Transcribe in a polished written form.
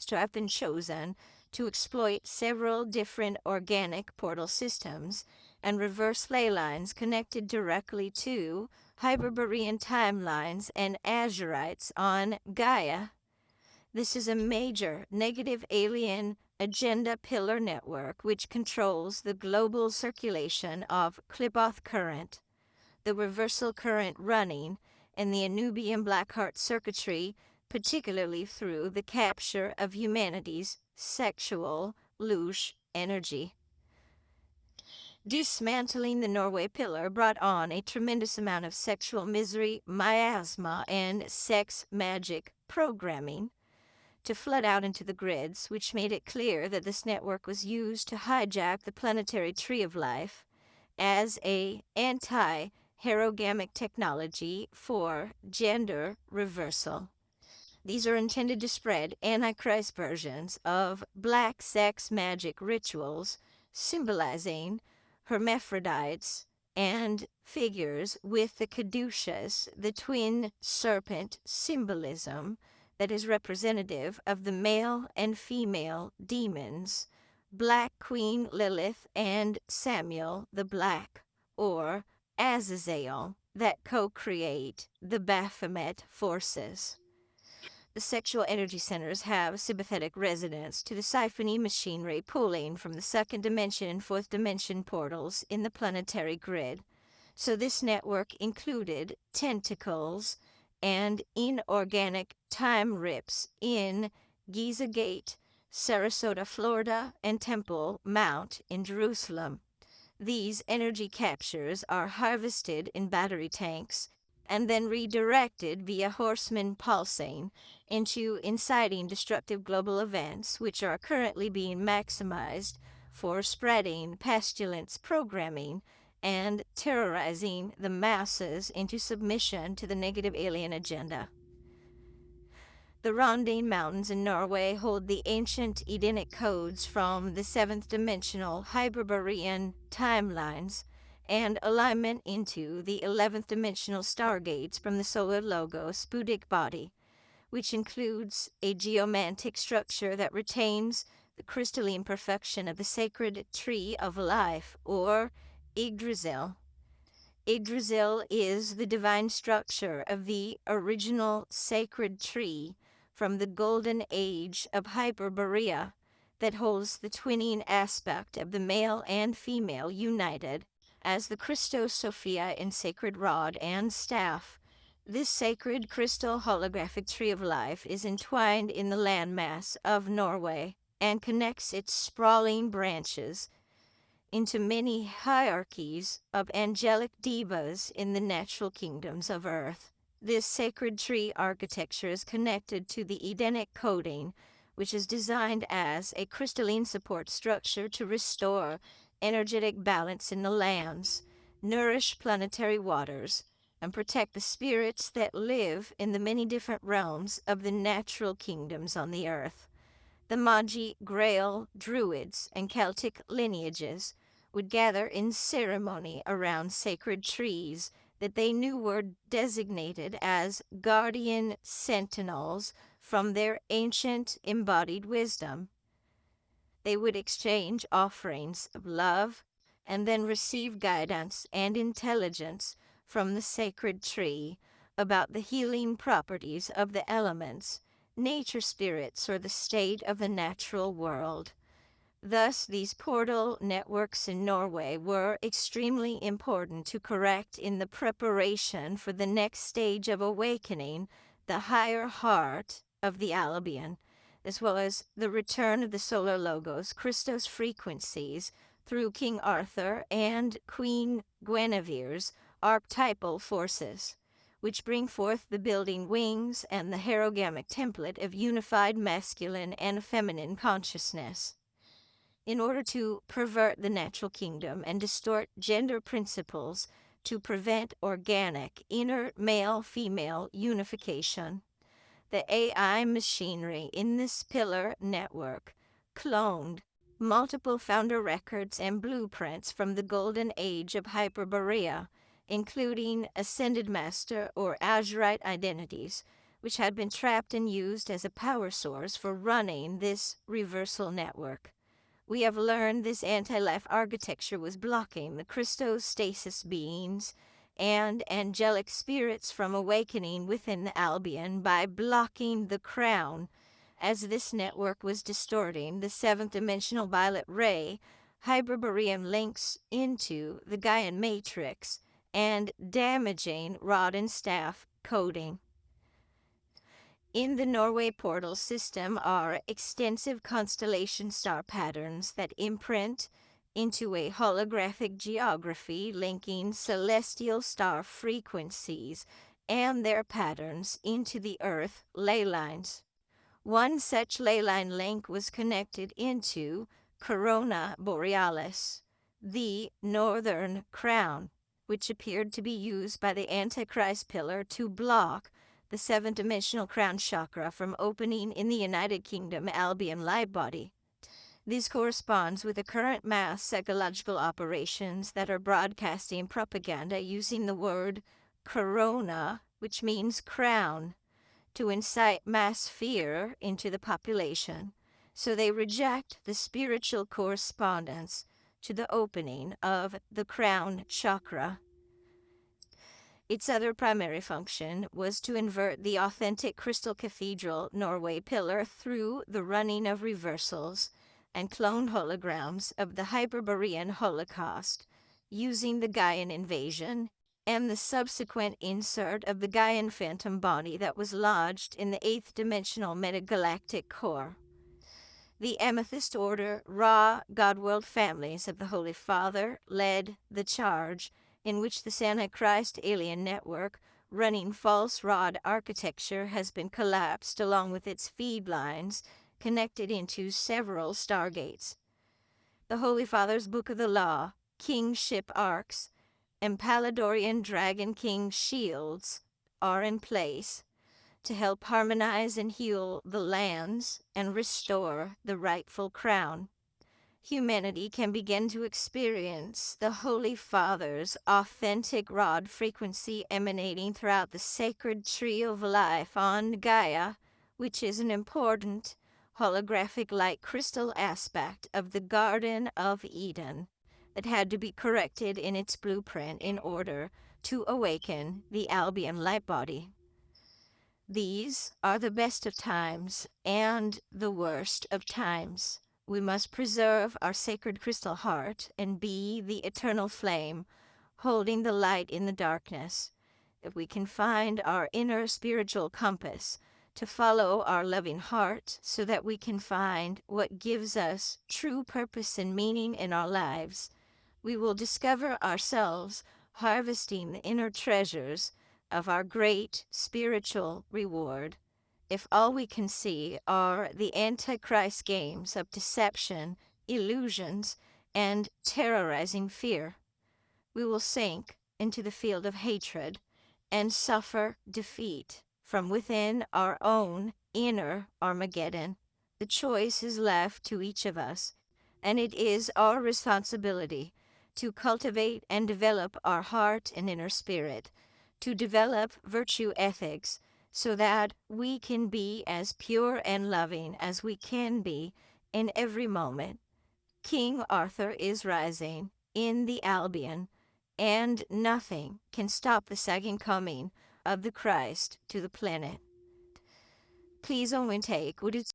to have been chosen to exploit several different organic portal systems and reverse ley lines connected directly to Hyperborean timelines and Azurites on Gaia. This is a major negative alien agenda pillar network which controls the global circulation of Kliboth current, the reversal current running, and the Anubian Blackheart circuitry, particularly through the capture of humanity's sexual louche energy. Dismantling the Norway pillar brought on a tremendous amount of sexual misery, miasma, and sex magic programming to flood out into the grids, which made it clear that this network was used to hijack the planetary tree of life as a anti-herogamic technology for gender reversal. These are intended to spread Antichrist versions of black sex magic rituals symbolizing hermaphrodites and figures with the caduceus, the twin serpent symbolism that is representative of the male and female demons, Black Queen Lilith and Samuel the Black, or Azazel, that co-create the Baphomet forces. The sexual energy centers have sympathetic resonance to the siphony machinery pulling from the second dimension and fourth dimension portals in the planetary grid. So this network included tentacles and inorganic time rips in Giza Gate, Sarasota, Florida, and Temple Mount in Jerusalem. These energy captures are harvested in battery tanks and then redirected via Horseman pulsing into inciting destructive global events, which are currently being maximized for spreading pestilence programming and terrorizing the masses into submission to the negative alien agenda. The Rondane Mountains in Norway hold the ancient Edenic codes from the seventh dimensional Hyperborean timelines and alignment into the 11th dimensional stargates from the solar logos Budic body, which includes a geomantic structure that retains the crystalline perfection of the sacred tree of life, or Yggdrasil. Yggdrasil is the divine structure of the original sacred tree from the golden age of Hyperborea that holds the twinning aspect of the male and female united as the Christos Sophia in sacred rod and staff. This sacred crystal holographic tree of life is entwined in the landmass of Norway and connects its sprawling branches into many hierarchies of angelic devas in the natural kingdoms of earth. This sacred tree architecture is connected to the Edenic coding, which is designed as a crystalline support structure to restore energetic balance in the lands, nourish planetary waters, and protect the spirits that live in the many different realms of the natural kingdoms on the earth. The Magi, Grail, Druids, and Celtic lineages would gather in ceremony around sacred trees that they knew were designated as guardian sentinels from their ancient embodied wisdom. They would exchange offerings of love and then receive guidance and intelligence from the sacred tree about the healing properties of the elements, nature spirits, or the state of the natural world. Thus, these portal networks in Norway were extremely important to correct in the preparation for the next stage of awakening the higher heart of the Albion, as well as the return of the solar logos, Christos frequencies, through King Arthur and Queen Guinevere's archetypal forces, which bring forth the building wings and the herogamic template of unified masculine and feminine consciousness. In order to pervert the natural kingdom and distort gender principles to prevent organic inner male-female unification, the AI machinery in this pillar network cloned multiple founder records and blueprints from the golden age of Hyperborea, including Ascended Master or Azurite identities, which had been trapped and used as a power source for running this reversal network. We have learned this anti-life architecture was blocking the Christostasis beings and angelic spirits from awakening within the Albion by blocking the crown, as this network was distorting the seventh dimensional violet ray Hyperborean links into the Gaian matrix and damaging rod and staff coding. In the Norway portal system are extensive constellation star patterns that imprint into a holographic geography linking celestial star frequencies and their patterns into the Earth ley lines. One such ley line link was connected into Corona Borealis, the northern crown, which appeared to be used by the Antichrist pillar to block the seventh-dimensional crown chakra from opening in the United Kingdom Albion light body. This corresponds with the current mass psychological operations that are broadcasting propaganda using the word corona, which means crown, to incite mass fear into the population, so they reject the spiritual correspondence to the opening of the crown chakra. Its other primary function was to invert the authentic Crystal Cathedral Norway pillar through the running of reversals and cloned holograms of the Hyperborean Holocaust, using the Gaian invasion and the subsequent insert of the Gaian phantom body that was lodged in the eighth dimensional metagalactic core. The Amethyst Order Ra Godworld families of the Holy Father led the charge in which the Antichrist alien network running false rod architecture has been collapsed along with its feed lines connected into several stargates. The Holy Father's Book of the Law, Kingship Arcs, and Paladorian Dragon King shields are in place to help harmonize and heal the lands and restore the rightful crown. Humanity can begin to experience the Holy Father's authentic rod frequency emanating throughout the sacred tree of life on Gaia, which is an important holographic light crystal aspect of the Garden of Eden that had to be corrected in its blueprint in order to awaken the Albion light body. These are the best of times and the worst of times. We must preserve our sacred crystal heart and be the eternal flame, holding the light in the darkness. If we can find our inner spiritual compass to follow our loving heart so that we can find what gives us true purpose and meaning in our lives, we will discover ourselves harvesting the inner treasures of our great spiritual reward. If all we can see are the Antichrist games of deception, illusions, and terrorizing fear, we will sink into the field of hatred and suffer defeat from within our own inner Armageddon. The choice is left to each of us, and it is our responsibility to cultivate and develop our heart and inner spirit, to develop virtue ethics, so that we can be as pure and loving as we can be in every moment. King Arthur is rising in the Albion, and nothing can stop the second coming of the Christ to the planet. Please only take what is